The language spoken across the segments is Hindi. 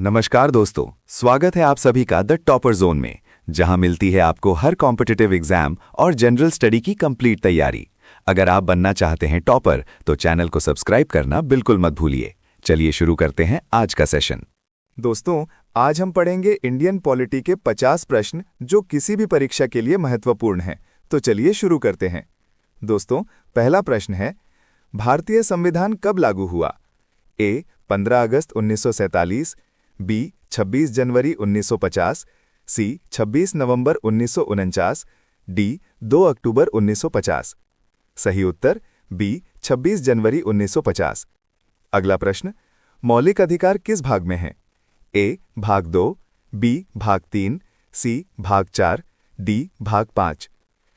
नमस्कार दोस्तों, स्वागत है आप सभी का द टॉपर जोन में, जहां मिलती है आपको हर कॉम्पिटिटिव एग्जाम और जनरल स्टडी की कंप्लीट तैयारी। अगर आप बनना चाहते हैं टॉपर, तो चैनल को सब्सक्राइब करना बिल्कुल मत भूलिए। चलिए शुरू करते हैं आज का सेशन। दोस्तों, आज हम पढ़ेंगे इंडियन पॉलिटी के 50 प्रश्न जो किसी भी परीक्षा के लिए महत्वपूर्ण हैं। तो चलिए शुरू करते हैं। दोस्तों, पहला प्रश्न है, भारतीय संविधान कब लागू हुआ? ए 15 अगस्त 1947, बी 26 जनवरी 1950, सी 26 नवंबर 1949, डी 2 अक्टूबर 1950। सही उत्तर बी 26 जनवरी 1950। अगला प्रश्न, मौलिक अधिकार किस भाग में है? ए भाग 2, बी भाग 3, सी भाग 4, डी भाग 5।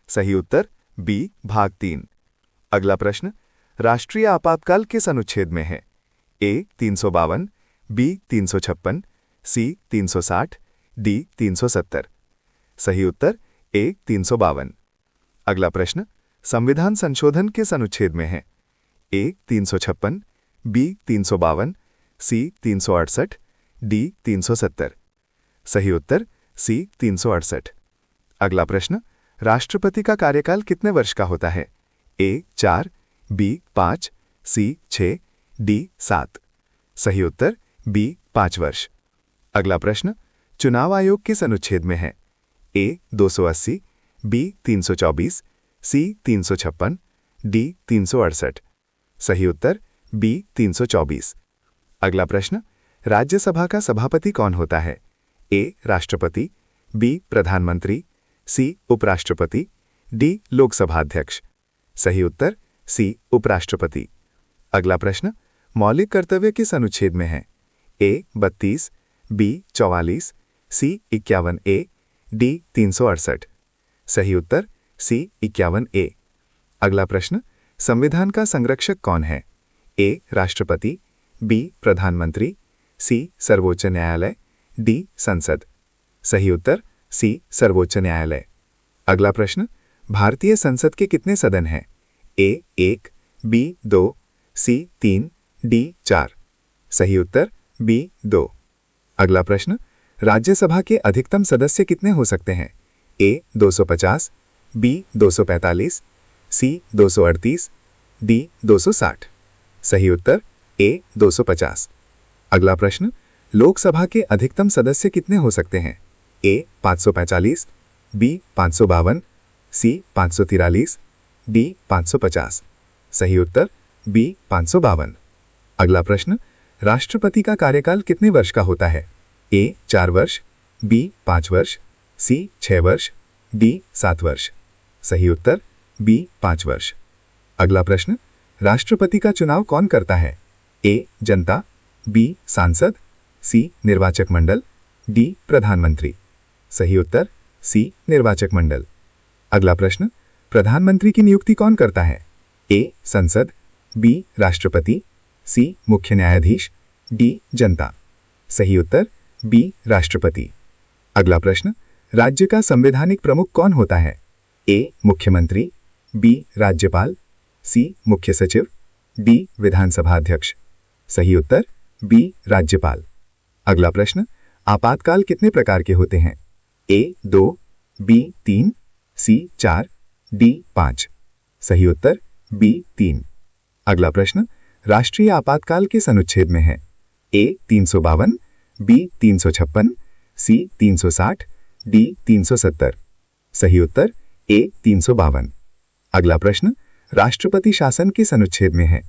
सही उत्तर बी भाग 3। अगला प्रश्न, राष्ट्रीय आपातकाल किस अनुच्छेद में है? ए 352, बी 356, सी 360, डी 370। सही उत्तर ए 352। अगला प्रश्न, संविधान संशोधन किस अनुच्छेद में है? ए 356, बी 352, सी 368, डी 370। सही उत्तर सी 368। अगला प्रश्न, राष्ट्रपति का कार्यकाल कितने वर्ष का होता है? ए 4, बी 5, सी 6, डी 7। सही उत्तर बी 5 वर्ष। अगला प्रश्न, चुनाव आयोग किस अनुच्छेद में है? ए 280, बी 324, सी 356, डी 368। सही उत्तर बी 324। अगला प्रश्न, राज्यसभा का सभापति कौन होता है? ए राष्ट्रपति, बी प्रधानमंत्री, सी उपराष्ट्रपति, डी लोकसभा अध्यक्ष। सही उत्तर सी उपराष्ट्रपति। अगला प्रश्न, मौलिक कर्तव्य किस अनुच्छेद में है? ए 32, बी 44, सी 51 ए, डी 368। सही उत्तर सी 51 ए। अगला प्रश्न, संविधान का संरक्षक कौन है? ए राष्ट्रपति, बी प्रधानमंत्री, सी सर्वोच्च न्यायालय, डी संसद। सही उत्तर सी सर्वोच्च न्यायालय। अगला प्रश्न, भारतीय संसद के कितने सदन हैं? ए 1, बी 2, सी 3, डी 4। सही उत्तर बी 2। अगला प्रश्न, राज्यसभा के अधिकतम सदस्य कितने हो सकते हैं? ए 250, बी 245, सी 238, डी 260। सही उत्तर ए 250। अगला प्रश्न, लोकसभा के अधिकतम सदस्य कितने हो सकते हैं? ए 545, बी 552, सी 543, डी 550। सही उत्तर बी 552। अगला प्रश्न, राष्ट्रपति का कार्यकाल कितने वर्ष का होता है? ए 4 वर्ष, बी 5 वर्ष, सी 6 वर्ष, डी 7 वर्ष। सही उत्तर बी 5 वर्ष। अगला प्रश्न, राष्ट्रपति का चुनाव कौन करता है? ए जनता, बी सांसद, सी निर्वाचक मंडल, डी प्रधानमंत्री। सही उत्तर सी निर्वाचक मंडल। अगला प्रश्न, प्रधानमंत्री की नियुक्ति कौन करता है? ए संसद, बी राष्ट्रपति, सी मुख्य न्यायाधीश, डी जनता। सही उत्तर बी राष्ट्रपति। अगला प्रश्न, राज्य का संवैधानिक प्रमुख कौन होता है? ए मुख्यमंत्री, बी राज्यपाल, सी मुख्य सचिव, डी विधानसभा अध्यक्ष। सही उत्तर बी राज्यपाल। अगला प्रश्न, आपातकाल कितने प्रकार के होते हैं? ए 2, बी 3, सी 4, डी 5। सही उत्तर बी 3। अगला प्रश्न, राष्ट्रीय आपातकाल किस अनुच्छेद में है? ए 352, बी 356, सी 360, डी 370। सही उत्तर ए 352। अगला प्रश्न, राष्ट्रपति शासन किस अनुच्छेद में है?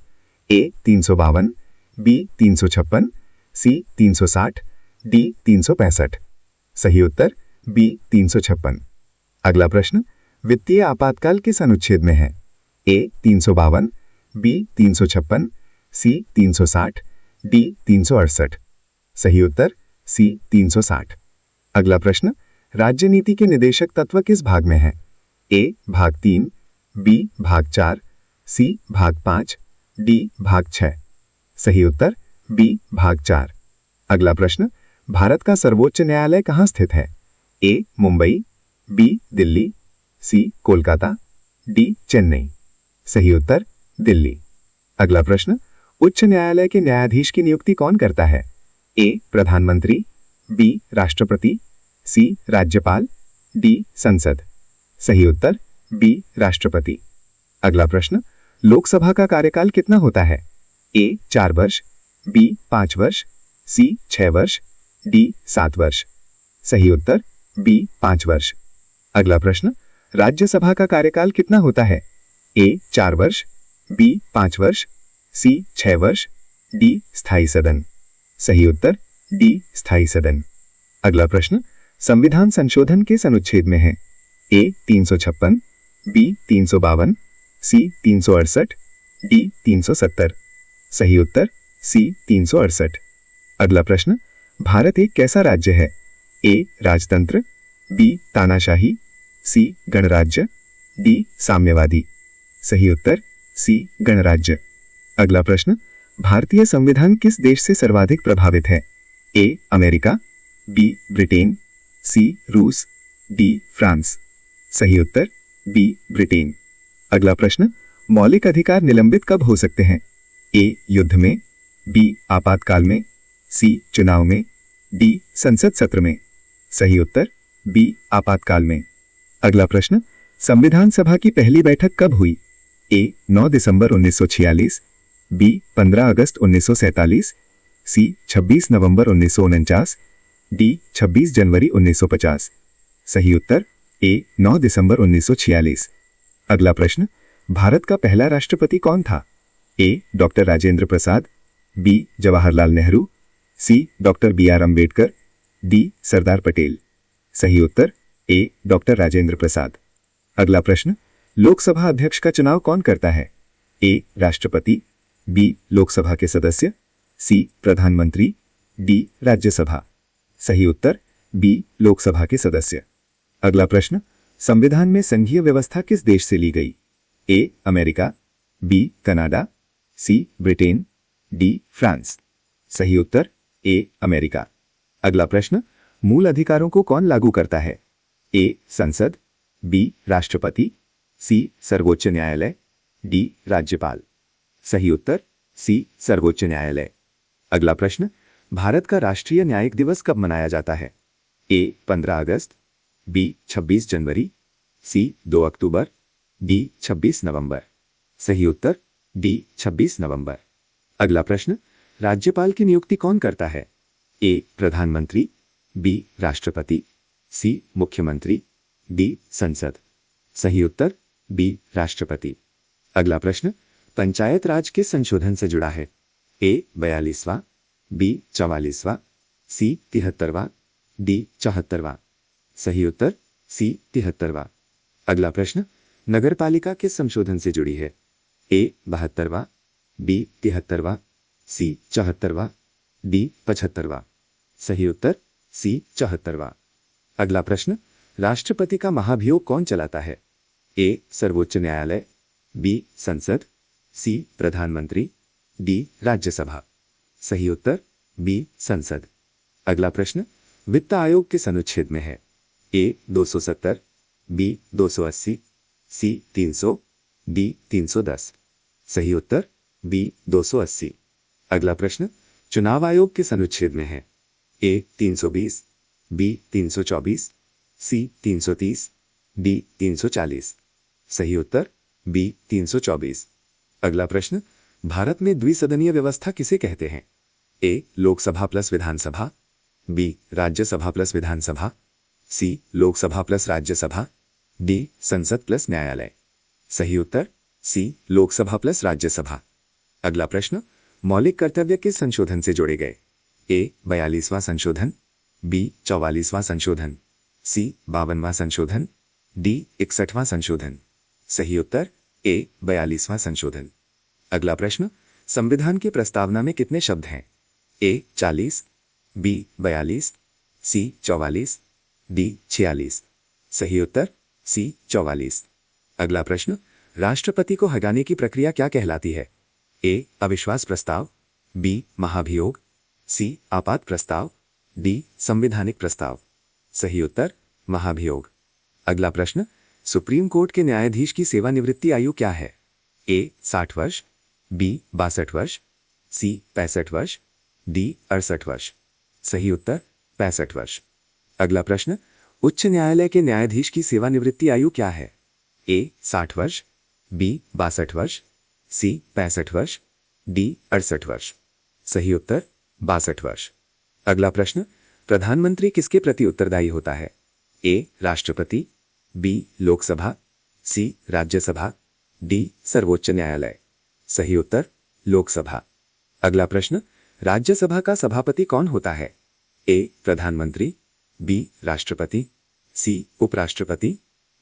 ए 352, बी 356, सी 360, डी 365। सही उत्तर बी 356। अगला प्रश्न, वित्तीय आपातकाल किस अनुच्छेद में है? ए 352, बी 356, सी 360, डी 368। सही उत्तर सी 360। अगला प्रश्न, राज्य नीति के निदेशक तत्व किस भाग में है? ए भाग 3, बी भाग 4, सी भाग 5, डी भाग 6। सही उत्तर बी भाग 4। अगला प्रश्न, भारत का सर्वोच्च न्यायालय कहाँ स्थित है? ए मुंबई, बी दिल्ली, सी कोलकाता, डी चेन्नई। सही उत्तर दिल्ली। अगला प्रश्न, उच्च न्यायालय के न्यायाधीश की नियुक्ति कौन करता है? ए प्रधानमंत्री, बी राष्ट्रपति, सी राज्यपाल, डी संसद। सही उत्तर बी राष्ट्रपति। अगला प्रश्न, लोकसभा का कार्यकाल कितना होता है? ए 4 वर्ष, बी 5 वर्ष, सी 6 वर्ष, डी 7 वर्ष। सही उत्तर बी 5 वर्ष। अगला प्रश्न, राज्यसभा का कार्यकाल कितना होता है? ए 4 वर्ष, बी 5 वर्ष, सी 6 वर्ष, डी स्थायी सदन। सही उत्तर डी स्थायी सदन। अगला प्रश्न, संविधान संशोधन किस अनुच्छेद में है? ए 356, बी 352, सी 368, डी 370। सही उत्तर सी 368। अगला प्रश्न, भारत एक कैसा राज्य है? ए राजतंत्र, बी तानाशाही, सी गणराज्य, डी साम्यवादी। सही उत्तर सी गणराज्य। अगला प्रश्न, भारतीय संविधान किस देश से सर्वाधिक प्रभावित है? ए अमेरिका, बी ब्रिटेन, सी रूस, डी फ्रांस। सही उत्तर बी ब्रिटेन। अगला प्रश्न, मौलिक अधिकार निलंबित कब हो सकते हैं? ए युद्ध में, बी आपातकाल में, सी चुनाव में, डी संसद सत्र में। सही उत्तर बी आपातकाल में। अगला प्रश्न, संविधान सभा की पहली बैठक कब हुई? ए 9 दिसंबर 1946, बी 15 अगस्त 1947, सी 26 नवंबर 1949, डी 26 जनवरी 1950। सही उत्तर ए 9 दिसंबर 1946। अगला प्रश्न, भारत का पहला राष्ट्रपति कौन था? ए डॉक्टर राजेंद्र प्रसाद, बी जवाहरलाल नेहरू, सी doctor BR Ambedkar, D Sardar Patel. सही उत्तर ए डॉक्टर राजेंद्र प्रसाद। अगला प्रश्न, लोकसभा अध्यक्ष का चुनाव कौन करता है? ए राष्ट्रपति, बी लोकसभा के सदस्य, सी प्रधानमंत्री, डी राज्यसभा। सही उत्तर बी लोकसभा के सदस्य। अगला प्रश्न, संविधान में संघीय व्यवस्था किस देश से ली गई? A America, B Canada, C Britain, D France. सही उत्तर ए अमेरिका। अगला प्रश्न, मूल अधिकारों को कौन लागू करता है? ए संसद, बी राष्ट्रपति, सी सर्वोच्च न्यायालय, डी राज्यपाल। सही उत्तर सी सर्वोच्च न्यायालय। अगला प्रश्न, भारत का राष्ट्रीय न्यायिक दिवस कब मनाया जाता है? ए 15 अगस्त, बी 26 जनवरी, सी 2 अक्टूबर, डी 26 नवंबर। सही उत्तर डी 26 नवंबर। अगला प्रश्न, राज्यपाल की नियुक्ति कौन करता है? ए प्रधानमंत्री, बी राष्ट्रपति, सी मुख्यमंत्री, डी संसद। सही उत्तर बी राष्ट्रपति। अगला प्रश्न, पंचायत राज के संशोधन से जुड़ा है? ए 42वां, बी 44वां, सी 73वां, डी 74वां। सही उत्तर सी 73वां। अगला प्रश्न, नगरपालिका किस संशोधन से जुड़ी है? ए 72वां, बी 73वां, सी 74वां, डी 75वां। सही उत्तर सी 74वां। अगला प्रश्न, राष्ट्रपति का महाभियोग कौन चलाता है? ए सर्वोच्च न्यायालय, बी संसद, सी प्रधानमंत्री, डी राज्यसभा। सही उत्तर बी संसद। अगला प्रश्न, वित्त आयोग किस अनुच्छेद में है? ए 270, बी 280, सी 300, डी 310। सही उत्तर बी 280। अगला प्रश्न, चुनाव आयोग किस अनुच्छेद में है? ए 320, बी 324, सी 330, डी 340। सही उत्तर बी 324। अगला प्रश्न, भारत में द्विसदनीय व्यवस्था किसे कहते हैं? ए लोकसभा प्लस विधानसभा, बी राज्यसभा प्लस विधानसभा, सी लोकसभा प्लस राज्यसभा, डी संसद प्लस न्यायालय। सही उत्तर सी लोकसभा प्लस राज्यसभा। अगला प्रश्न, मौलिक कर्तव्य किस संशोधन से जोड़े गए? ए 42वां संशोधन, बी 44वां संशोधन, सी 52वां संशोधन, डी 61वां संशोधन। सही उत्तर ए 42वां संशोधन। अगला प्रश्न, संविधान की प्रस्तावना में कितने शब्द हैं? ए 40, बी 42, सी 44, डी 46। सही उत्तर सी 44। अगला प्रश्न, राष्ट्रपति को हटाने की प्रक्रिया क्या कहलाती है? ए अविश्वास प्रस्ताव, बी महाभियोग, सी आपात प्रस्ताव, डी संवैधानिक प्रस्ताव। सही उत्तर महाभियोग। अगला प्रश्न, सुप्रीम कोर्ट के न्यायाधीश की सेवानिवृत्ति आयु क्या है? ए 60 वर्ष, बी 62 वर्ष, सी 65 वर्ष, डी 68 वर्ष। सही उत्तर 65 वर्ष। अगला प्रश्न, उच्च न्यायालय के न्यायाधीश की सेवानिवृत्ति आयु क्या है? ए 60 वर्ष, बी 62 वर्ष, सी 65 वर्ष, डी 68 वर्ष। सही उत्तर 62 वर्ष। अगला प्रश्न, प्रधानमंत्री किसके प्रति उत्तरदायी होता है? ए राष्ट्रपति, बी लोकसभा, सी राज्यसभा, डी सर्वोच्च न्यायालय। सही उत्तर लोकसभा। अगला प्रश्न, राज्यसभा का सभापति कौन होता है? ए प्रधानमंत्री, बी राष्ट्रपति, सी उपराष्ट्रपति,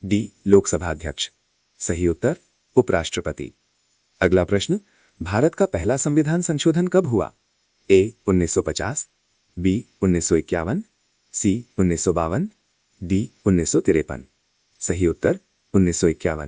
डी लोकसभा अध्यक्ष। सही उत्तर उपराष्ट्रपति। अगला प्रश्न, भारत का पहला संविधान संशोधन कब हुआ? ए 1950, बी 1951, सी 1952, डी 1953। सही उत्तर 1951।